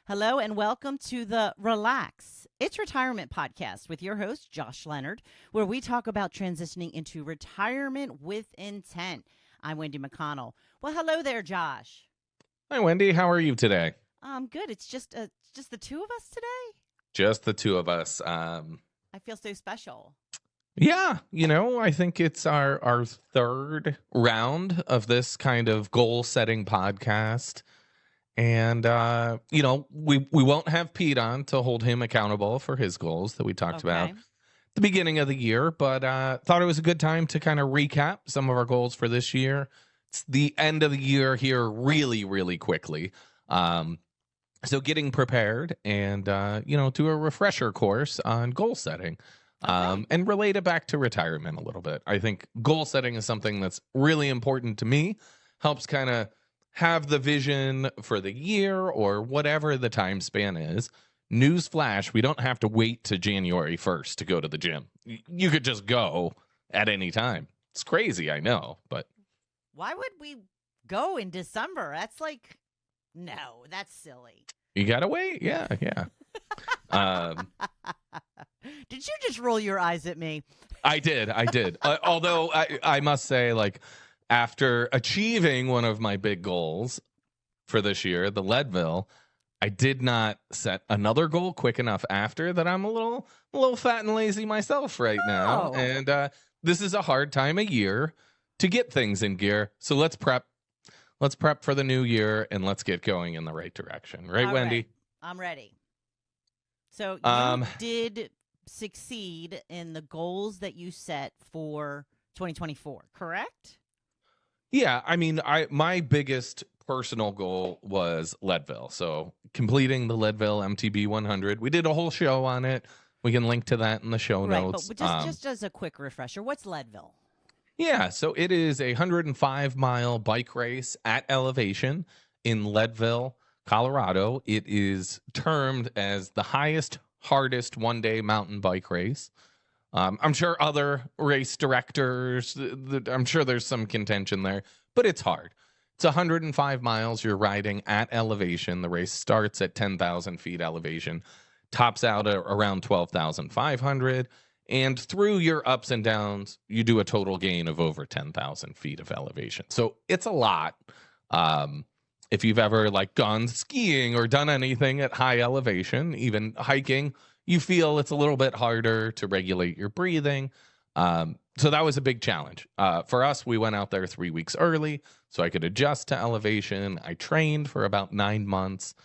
Hello and welcome to the Relax. It's Retirement Podcast with your host, Josh Leonard, where we talk about transitioning into retirement with intent. I'm Wendy McConnell. Well, hello there, Josh. Hi, Wendy. How are you today? I'm good. It's just the two of us today. Just the two of us. I feel so special. Yeah, I think it's our third round of this kind of goal-setting podcast. And, we won't have Pete on to hold him accountable for his goals that we talked about at the beginning of the year. But thought it was a good time to kind of recap some of our goals for this year. It's the end of the year here really, really quickly. So getting prepared and, do a refresher course on goal setting and relate it back to retirement a little bit. I think goal setting is something that's really important to me, helps kind of have the vision for the year or whatever the time span is. Newsflash, we don't have to wait to January 1st to go to the gym. You could just go at any time. It's crazy, I know, but why would we go in December? No, that's silly. You gotta wait. Yeah. Did you just roll your eyes at me? I did. Although I must say, after achieving one of my big goals for this year, the Leadville, I did not set another goal quick enough after that. I'm a little fat and lazy myself right now. And this is a hard time of year to get things in gear. So let's prep for the new year and let's get going in the right direction. Right, Wendy? Right. I'm ready. So you did succeed in the goals that you set for 2024, correct? Yeah, I mean, my biggest personal goal was Leadville. So completing the Leadville MTB 100. We did a whole show on it. We can link to that in the show notes. But just as a quick refresher, what's Leadville? Yeah, so it is a 105-mile bike race at elevation in Leadville, Colorado. It is termed as the highest, hardest one-day mountain bike race. I'm sure other race directors, I'm sure there's some contention there, but it's hard. It's 105 miles. You're riding at elevation. The race starts at 10,000 feet elevation, tops out at around 12,500. And through your ups and downs, you do a total gain of over 10,000 feet of elevation. So it's a lot. If you've ever gone skiing or done anything at high elevation, even hiking, you feel it's a little bit harder to regulate your breathing. So that was a big challenge. For us, we went out there 3 weeks early so I could adjust to elevation. I trained for about 9 months.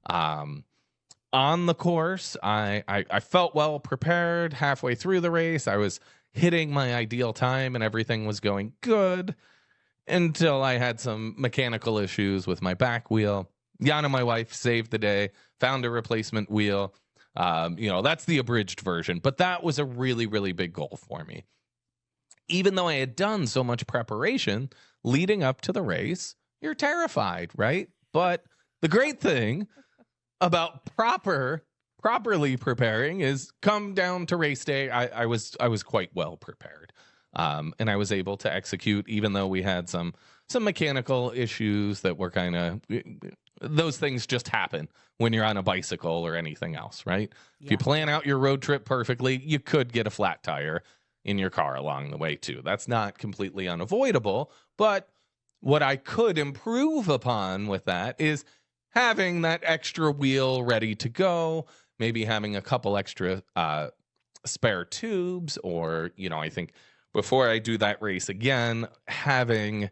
On the course, I felt well prepared. Halfway through the race, I was hitting my ideal time and everything was going good until I had some mechanical issues with my back wheel. Yana, my wife, saved the day, found a replacement wheel. That's the abridged version, but that was a really, really big goal for me. Even though I had done so much preparation leading up to the race, you're terrified, right? But the great thing about properly preparing is come down to race day. I was quite well prepared. And I was able to execute, even though we had some mechanical issues that were those things just happen when you're on a bicycle or anything else, right? Yeah. If you plan out your road trip perfectly, you could get a flat tire in your car along the way too. That's not completely unavoidable, but what I could improve upon with that is having that extra wheel ready to go, maybe having a couple extra spare tubes, or, I think before I do that race again, having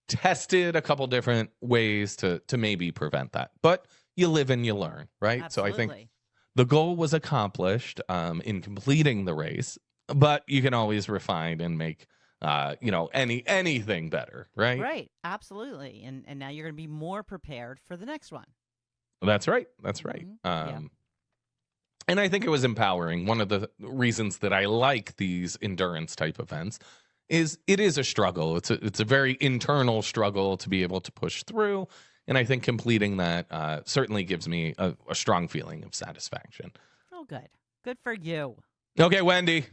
tested a couple different ways to maybe prevent that. But you live and you learn, right? Absolutely. So I think the goal was accomplished in completing the race, but you can always refine and make anything better, right? Right, absolutely. And now you're going to be more prepared for the next one. That's right. Mm-hmm. And I think it was empowering. One of the reasons that I like these endurance type events is it is a struggle. It's a very internal struggle to be able to push through. And I think completing that certainly gives me a strong feeling of satisfaction. Oh, good. Good for you. Okay, Wendy.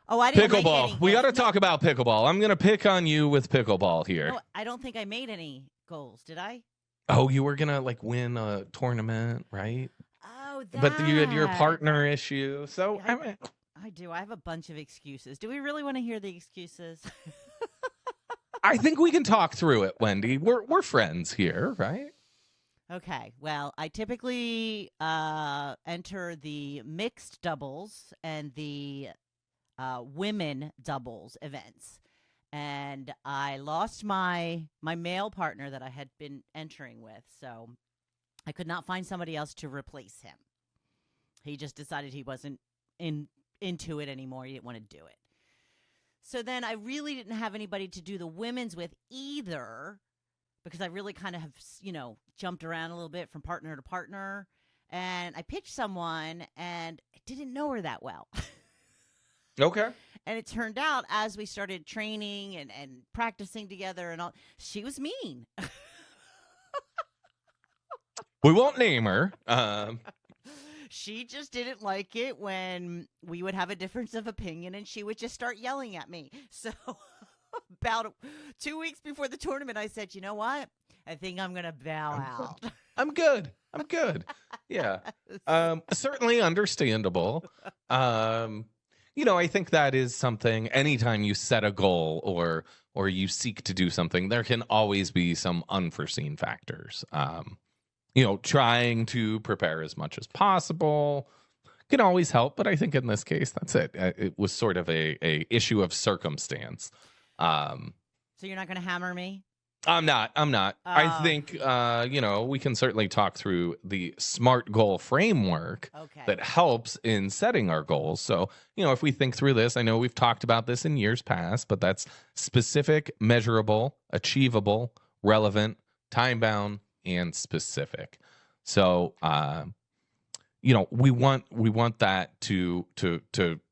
Oh, I didn't Pickleball. Make any We got to talk about pickleball. I'm going to pick on you with pickleball here. No, I don't think I made any goals. Did I? Oh, you were gonna like win a tournament, right? Oh, But you had your that. partner issue. So Yeah, I mean, I do. I have a bunch of excuses. Do we really want to hear the excuses? I think we can talk through it, Wendy. We're friends here, right? Okay. Well, I typically enter the mixed doubles and the women doubles events. And I lost my male partner that I had been entering with, so I could not find somebody else to replace him. He just decided he wasn't into it anymore. He didn't want to do it. So then I really didn't have anybody to do the women's with either, because I really kind of have, jumped around a little bit from partner to partner. And I pitched someone and I didn't know her that well. Okay. And it turned out as we started training and practicing together and all, she was mean. We won't name her. She just didn't like it when we would have a difference of opinion and she would just start yelling at me. So about 2 weeks before the tournament, I said, you know what? I think I'm going to bow out. I'm good. Yeah. Certainly understandable. I think that is something, anytime you set a goal or you seek to do something, there can always be some unforeseen factors. Trying to prepare as much as possible can always help, but I think in this case, that's it. It was sort of a issue of circumstance. So you're not going to hammer me? I'm not. I think, we can certainly talk through the SMART goal framework that helps in setting our goals. So, if we think through this, I know we've talked about this in years past, but that's specific, measurable, achievable, relevant, time-bound, and specific. So, we want that to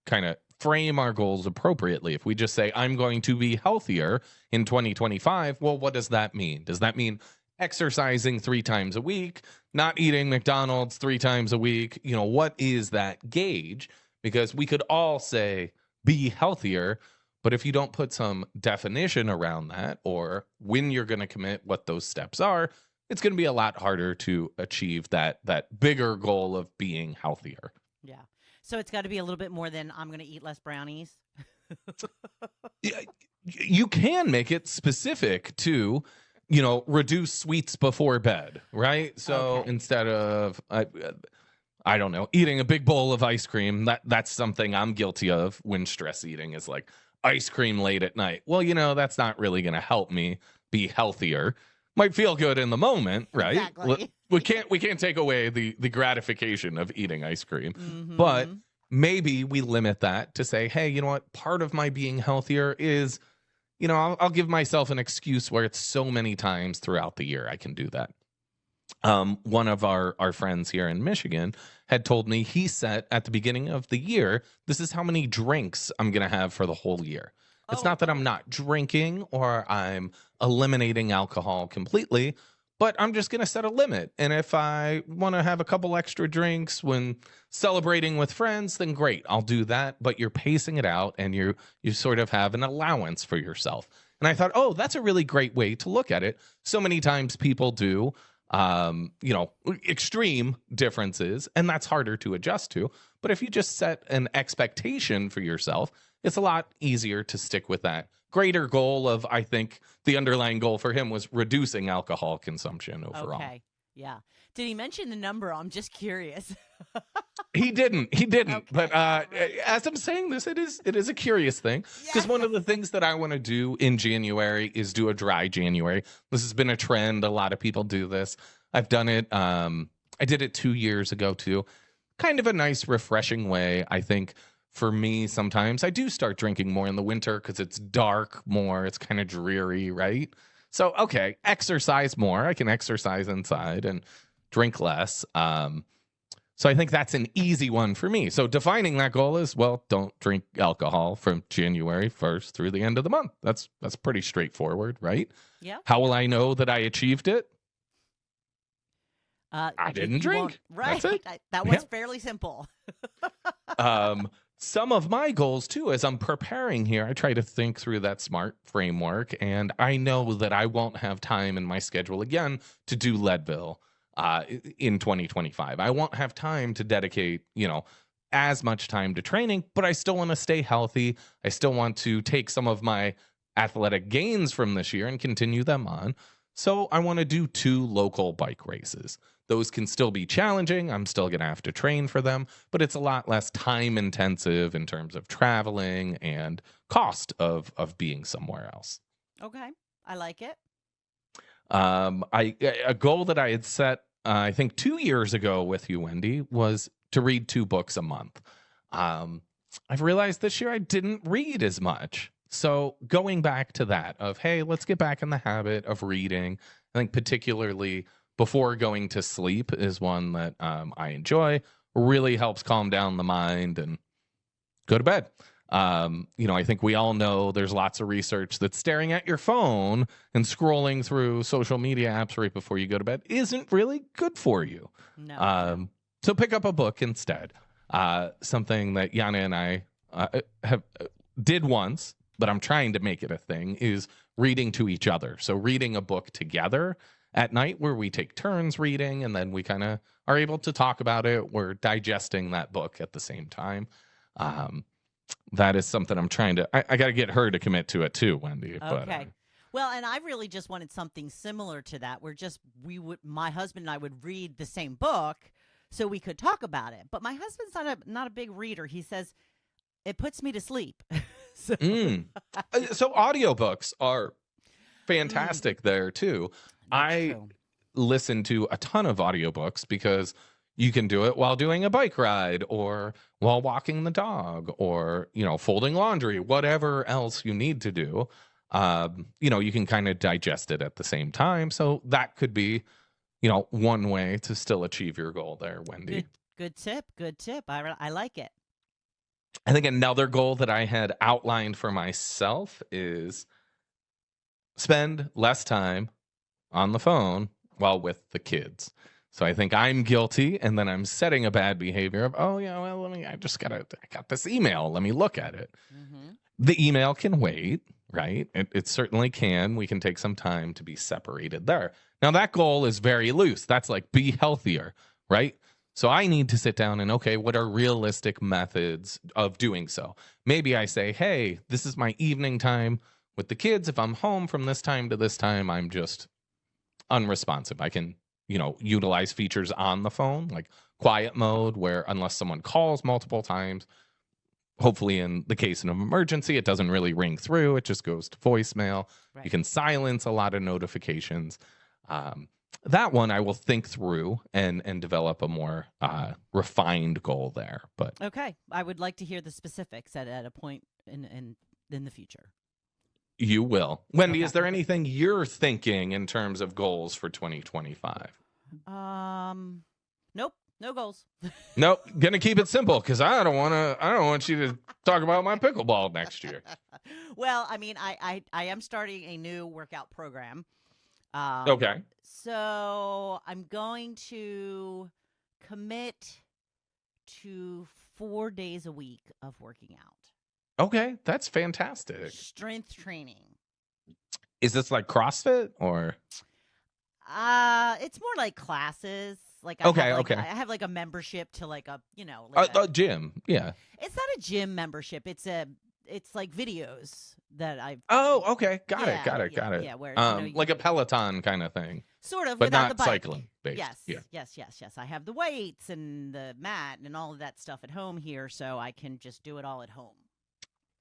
kind of frame our goals appropriately. If we just say, I'm going to be healthier in 2025, well, what does that mean? Does that mean exercising 3 times a week, not eating McDonald's 3 times a week? What is that gauge? Because we could all say, be healthier, but if you don't put some definition around that, or when you're going to commit, what those steps are, it's going to be a lot harder to achieve that bigger goal of being healthier. Yeah. So it's got to be a little bit more than I'm going to eat less brownies. You can make it specific to, reduce sweets before bed, right? So instead of, I don't know, eating a big bowl of ice cream, that's something I'm guilty of when stress eating is like ice cream late at night. Well, that's not really going to help me be healthier. Might feel good in the moment, right? Exactly. We can't take away the gratification of eating ice cream, but maybe we limit that to say, hey, you know what? Part of my being healthier is, I'll give myself an excuse where it's so many times throughout the year I can do that. One of our friends here in Michigan had told me he set at the beginning of the year, this is how many drinks I'm going to have for the whole year. It's not that I'm not drinking or I'm eliminating alcohol completely, but I'm just going to set a limit. And if I want to have a couple extra drinks when celebrating with friends, then great, I'll do that. But you're pacing it out and you sort of have an allowance for yourself. And I thought, oh, that's a really great way to look at it. So many times people do, extreme differences, and that's harder to adjust to. But if you just set an expectation for yourself, it's a lot easier to stick with that greater goal of, I think the underlying goal for him was reducing alcohol consumption overall. Okay. Yeah. Did he mention the number? I'm just curious. He didn't. Okay. But as I'm saying this, it is a curious thing, because one of the things that I want to do in January is do a dry January. This has been a trend. A lot of people do this. I've done it. I did it 2 years ago too. Kind of a nice, refreshing way, I think. For me, sometimes I do start drinking more in the winter because it's dark more. It's kind of dreary, right? So, okay, exercise more. I can exercise inside and drink less. So I think that's an easy one for me. So defining that goal is, well, don't drink alcohol from January 1st through the end of the month. That's pretty straightforward, right? Yeah. How will I know that I achieved it? I didn't drink. Right. That's it. That was fairly simple. some of my goals too, as I'm preparing here, I try to think through that SMART framework, and I know that I won't have time in my schedule again to do Leadville in 2025. I won't have time to dedicate, as much time to training, but I still want to stay healthy. I still want to take some of my athletic gains from this year and continue them on. So I want to do 2 local bike races. Those can still be challenging. I'm still going to have to train for them, but it's a lot less time intensive in terms of traveling and cost of being somewhere else. Okay. I like it. A goal that I had set, I think 2 years ago with you, Wendy, was to read 2 books a month. I've realized this year I didn't read as much. So going back to that of, hey, let's get back in the habit of reading. I think particularly before going to sleep is one that I enjoy. Really helps calm down the mind and go to bed. I think we all know there's lots of research that staring at your phone and scrolling through social media apps right before you go to bed isn't really good for you. No. So pick up a book instead. Something that Yana and I did once, but I'm trying to make it a thing, is reading to each other. So reading a book together at night where we take turns reading, and then we kind of are able to talk about it. We're digesting that book at the same time. That is something I'm trying to, I got to get her to commit to it too, Wendy. Okay. Well, and I really just wanted something similar to that where my husband and I would read the same book so we could talk about it. But my husband's not a big reader. He says it puts me to sleep. So audiobooks are fantastic there too. I listen to a ton of audiobooks because you can do it while doing a bike ride or while walking the dog or, folding laundry, whatever else you need to do. You can kind of digest it at the same time. So that could be, one way to still achieve your goal there, Wendy. Good tip. I like it. I think another goal that I had outlined for myself is spend less time on the phone while with the kids. So I think I'm guilty, and then I'm setting a bad behavior of, I got this email. Let me look at it. Mm-hmm. The email can wait, right? It certainly can. We can take some time to be separated there. Now that goal is very loose. That's like be healthier, right? So I need to sit down and, okay, what are realistic methods of doing so? Maybe I say, hey, this is my evening time with the kids. If I'm home from this time to this time, I'm just unresponsive. I can, utilize features on the phone, like quiet mode, where unless someone calls multiple times, hopefully in the case of an emergency, it doesn't really ring through. It just goes to voicemail. Right. You can silence a lot of notifications. That one I will think through and develop a more refined goal there. But okay, I would like to hear the specifics at a point in the future. You will. Wendy, okay. Is there anything you're thinking in terms of goals for 2025? Nope, no goals. Nope, gonna keep it simple because I don't want you to talk about my pickleball next year. Well, I mean, I am starting a new workout program. Okay. So I'm going to commit to 4 days a week of working out. Okay, that's fantastic. Strength training. Is this like CrossFit or? It's more like classes. Like I have like a membership to like a a gym. Yeah. It's not a gym membership. It's like videos that I've. Oh, okay, got it. Yeah, where like a Peloton kind of thing. Sort of, but without not the bike. Cycling based. Yes. I have the weights and the mat and all of that stuff at home here, so I can just do it all at home.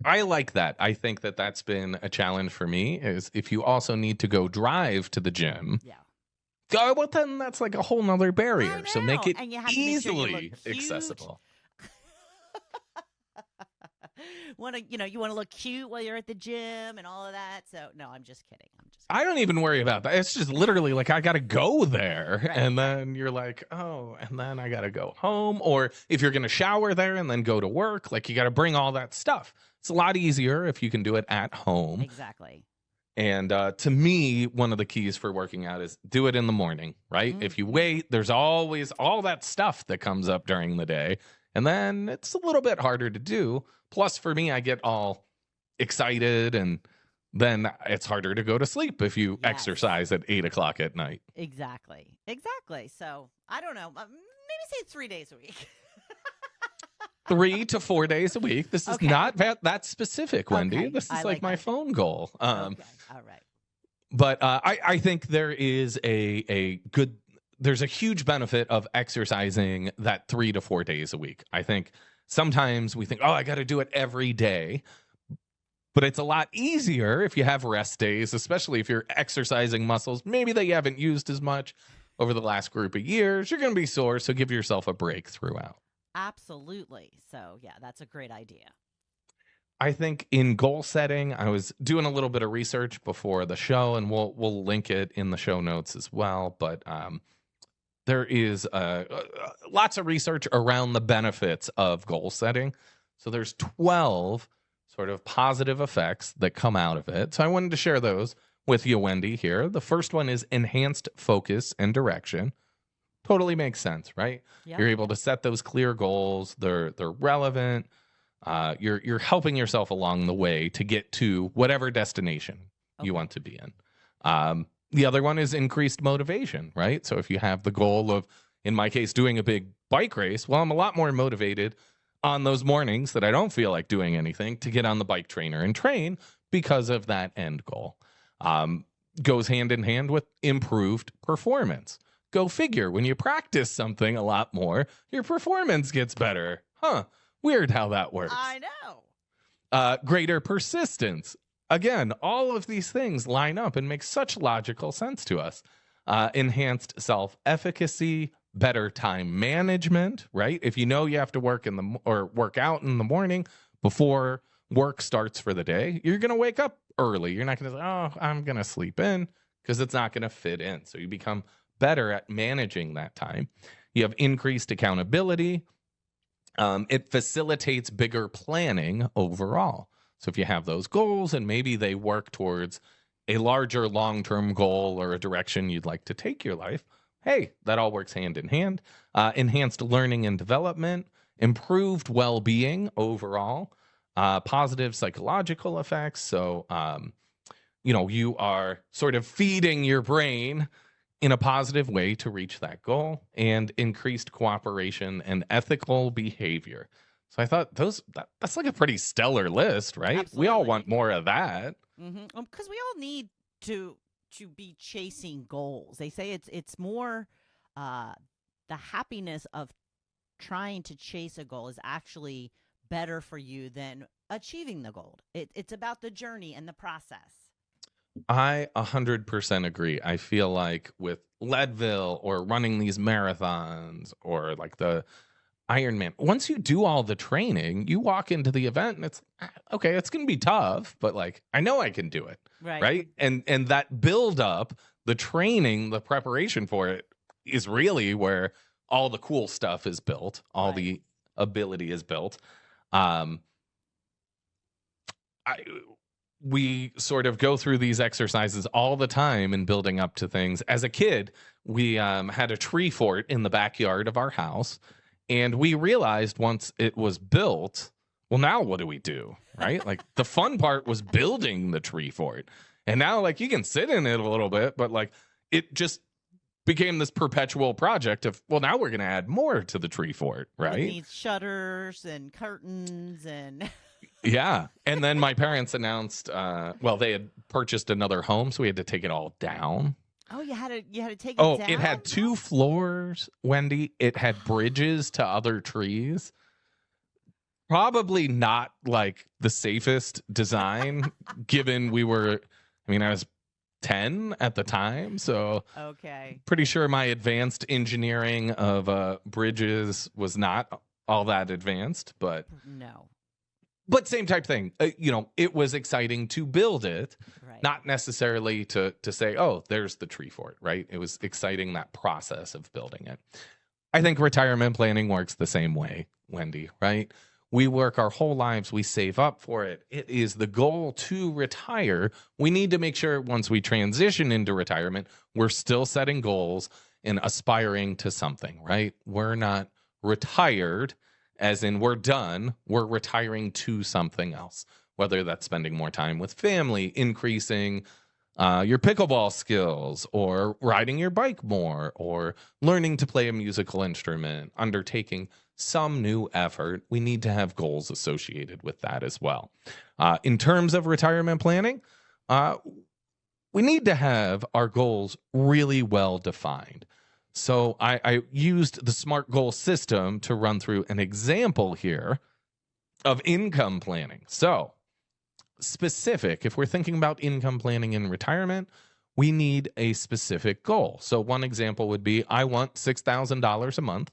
I like that. I think that that's been a challenge for me. Is if you also need to go drive to the gym. Yeah. Well, then that's like a whole nother barrier. So make it easily accessible. You want to look cute while you're at the gym and all of that. So no, I'm just kidding. I don't even worry about that. It's just literally like I got to go there, right. And then you're like, oh, and then I got to go home. Or if you're going to shower there and then go to work, like you got to bring all that stuff. It's a lot easier if you can do it at home. Exactly. And to me, one of the keys for working out is do it in the morning, right? Mm-hmm. If you wait, there's always all that stuff that comes up during the day. And then it's a little bit harder to do. Plus, for me, I get all excited, and then it's harder to go to sleep if you exercise at 8 o'clock at night. Exactly. So I don't know. Maybe say 3 days a week. 3 to 4 days a week. This is not that specific, Wendy. Okay. This is I like like my that. phone goal. Okay. All right. But I think there is there's a huge benefit of exercising that 3 to 4 days a week. I think sometimes we think, oh, I got to do it every day. But it's a lot easier if you have rest days, especially if you're exercising muscles maybe that you haven't used as much over the last group of years. You're going to be sore, so give yourself a break throughout. Absolutely. So, yeah, that's a great idea. I think in goal setting, I was doing a little bit of research before the show, and we'll link it in the show notes as well. But there is lots of research around the benefits of goal setting. So there's 12 sort of positive effects that come out of it. So I wanted to share those with you, Wendy, here. The first one is enhanced focus and direction. Totally makes sense, right? Yep. You're able to set those clear goals. They're relevant. You're helping yourself along the way to get to whatever destination you want to be in. The other one is increased motivation, right? So if you have the goal of, in my case, doing a big bike race, well, I'm a lot more motivated on those mornings that I don't feel like doing anything to get on the bike trainer and train because of that end goal. Goes hand in hand with improved performance. Go figure, when you practice something a lot more, your performance gets better. Weird how that works. I know. Greater persistence. Again, all of these things line up and make such logical sense to us. Enhanced self-efficacy, better time management, right? If you know you have to work out in the morning before work starts for the day, you're going to wake up early. You're not going to say, oh, I'm going to sleep in, because it's not going to fit in. So you become better at managing that time. You have increased accountability. It facilitates bigger planning overall. So if you have those goals and maybe they work towards a larger long-term goal or a direction you'd like to take your life, hey, that all works hand in hand. Enhanced learning and development, improved well-being overall, positive psychological effects. So, you are sort of feeding your brain in a positive way to reach that goal, and increased cooperation and ethical behavior. So I thought that's like a pretty stellar list, right? Absolutely. We all want more of that. Because we all need to be chasing goals. They say it's more the happiness of trying to chase a goal is actually better for you than achieving the goal. It's about the journey and the process. I 100% agree. I feel like with Leadville or running these marathons or like the Ironman, once you do all the training, you walk into the event and it's okay, it's going to be tough, but like I know I can do it. Right? And that build up, the training, the preparation for it is really where all the cool stuff is built, all the ability is built. We sort of go through these exercises all the time in building up to things. As a kid, we had a tree fort in the backyard of our house, and we realized once it was built, well, now what do we do, right? Like the fun part was building the tree fort, and now like you can sit in it a little bit, but like it just became this perpetual project of, well, now we're going to add more to the tree fort, right? It needs shutters and curtains and... Yeah. And then my parents announced, they had purchased another home, so we had to take it all down. Oh, you had to take it down? Oh, it had 2 floors, Wendy. It had bridges to other trees. Probably not like the safest design, given I was 10 at the time, so pretty sure my advanced engineering of bridges was not all that advanced, but no. But same type thing. It was exciting to build it, not necessarily to say, oh, there's the tree fort, right? It was exciting, that process of building it. I think retirement planning works the same way, Wendy, right? We work our whole lives. We save up for it. It is the goal to retire. We need to make sure once we transition into retirement, we're still setting goals and aspiring to something, right? We're not retired as in we're done, we're retiring to something else, whether that's spending more time with family, increasing your pickleball skills, or riding your bike more, or learning to play a musical instrument, undertaking some new effort. We need to have goals associated with that as well. In terms of retirement planning, we need to have our goals really well defined. So I used the SMART goal system to run through an example here of income planning. So specific, if we're thinking about income planning in retirement, we need a specific goal. So one example would be, I want $6,000 a month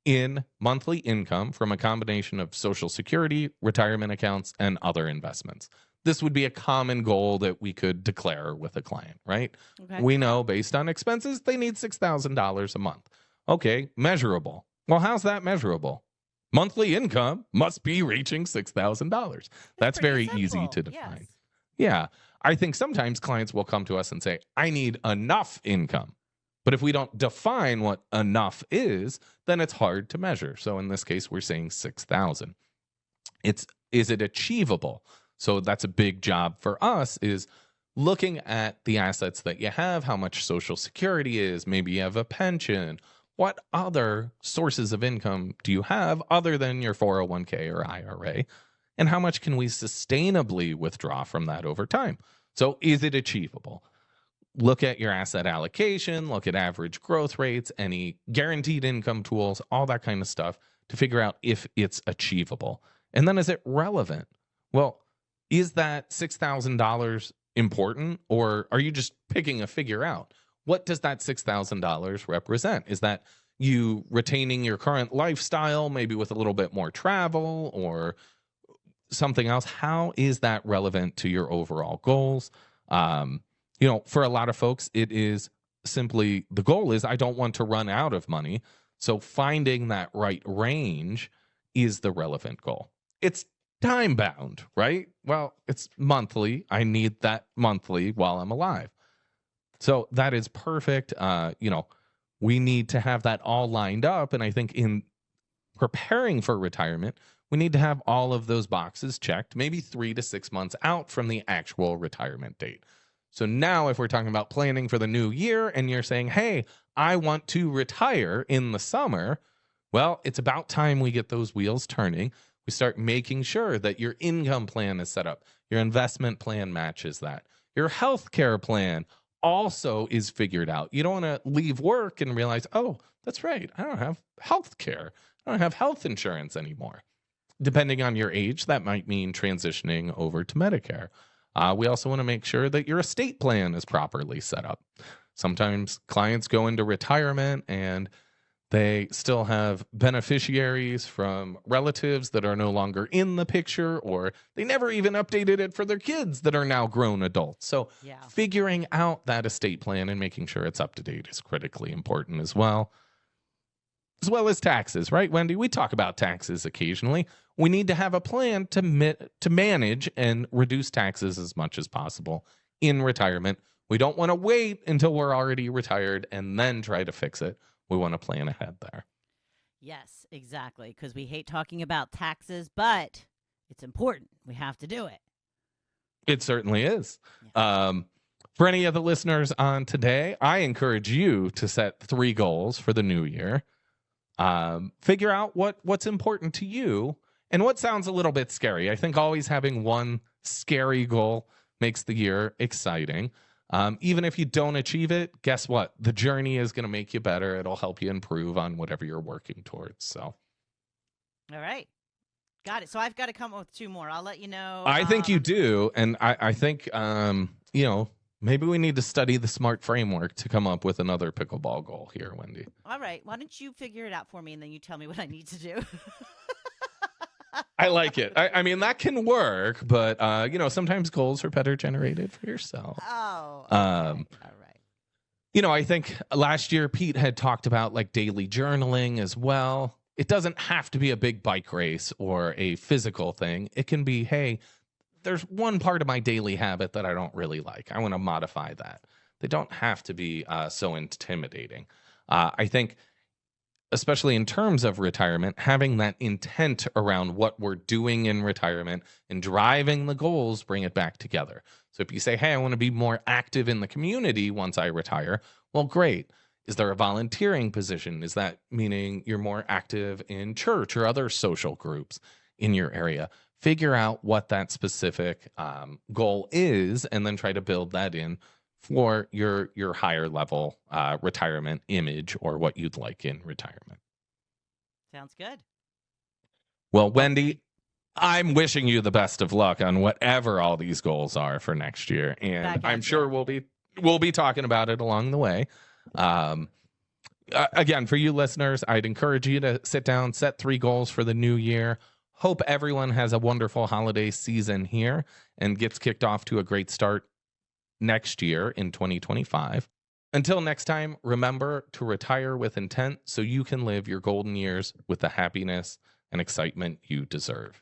in monthly income from a combination of Social Security, retirement accounts, and other investments. This would be a common goal that we could declare with a client, right? Okay. We know based on expenses, they need $6,000 a month. Okay, measurable. Well, how's that measurable? Monthly income must be reaching $6,000. That's very pretty easy simple. to define. Yes. Yeah. I think sometimes clients will come to us and say, I need enough income. But if we don't define what enough is, then it's hard to measure. So in this case, we're saying 6,000. Is it achievable? So that's a big job for us, is looking at the assets that you have, how much Social Security is, maybe you have a pension. What other sources of income do you have other than your 401k or IRA? And how much can we sustainably withdraw from that over time? So is it achievable? Look at your asset allocation, look at average growth rates, any guaranteed income tools, all that kind of stuff to figure out if it's achievable. And then is it relevant? Well, is that $6,000 important, or are you just picking a figure out? What does that $6,000 represent? Is that you retaining your current lifestyle, maybe with a little bit more travel or something else? How is that relevant to your overall goals? For a lot of folks, it is simply, the goal is, I don't want to run out of money. So finding that right range is the relevant goal. It's time bound, right? Well, it's monthly. I need that monthly while I'm alive. So that is perfect. We need to have that all lined up. And I think in preparing for retirement, we need to have all of those boxes checked, maybe 3 to 6 months out from the actual retirement date. So now if we're talking about planning for the new year and you're saying, hey, I want to retire in the summer, well, it's about time we get those wheels turning. We start making sure that your income plan is set up. Your investment plan matches that. Your healthcare plan also is figured out. You don't want to leave work and realize, oh, that's right, I don't have healthcare. I don't have health insurance anymore. Depending on your age, that might mean transitioning over to Medicare. We also want to make sure that your estate plan is properly set up. Sometimes clients go into retirement and they still have beneficiaries from relatives that are no longer in the picture, or they never even updated it for their kids that are now grown adults. So figuring out that estate plan and making sure it's up to date is critically important as well. As well as taxes, right, Wendy? We talk about taxes occasionally. We need to have a plan to manage and reduce taxes as much as possible in retirement. We don't want to wait until we're already retired and then try to fix it. We want to plan ahead there. Yes, exactly. Because we hate talking about taxes, but it's important. We have to do it. It certainly is. Yeah. For any of the listeners on today, I encourage you to set 3 goals for the new year. Figure out what's important to you and what sounds a little bit scary. I think always having one scary goal makes the year exciting. Even if you don't achieve it, guess what? The journey is going to make you better. It'll help you improve on whatever you're working towards. So, all right. Got it. So I've got to come up with 2 more. I'll let you know. I think you do. And I think, maybe we need to study the SMART framework to come up with another pickleball goal here, Wendy. All right. Why don't you figure it out for me and then you tell me what I need to do? I like it. I mean, that can work, but, sometimes goals are better generated for yourself. Oh, okay. All right. I think last year Pete had talked about like daily journaling as well. It doesn't have to be a big bike race or a physical thing. It can be, hey, there's one part of my daily habit that I don't really like. I want to modify that. They don't have to be so intimidating. I think especially in terms of retirement, having that intent around what we're doing in retirement and driving the goals bring it back together. So if you say, hey, I want to be more active in the community once I retire, well, great. Is there a volunteering position? Is that meaning you're more active in church or other social groups in your area? Figure out what that specific goal is and then try to build that in for your higher level retirement image or what you'd like in retirement. Sounds good. Well, Wendy, I'm wishing you the best of luck on whatever all these goals are for next year, and I'm sure we'll be talking about it along the way. Again, for you listeners, I'd encourage you to sit down, set 3 goals for the new year. Hope everyone has a wonderful holiday season here and gets kicked off to a great start next year in 2025. Until next time, remember to retire with intent so you can live your golden years with the happiness and excitement you deserve.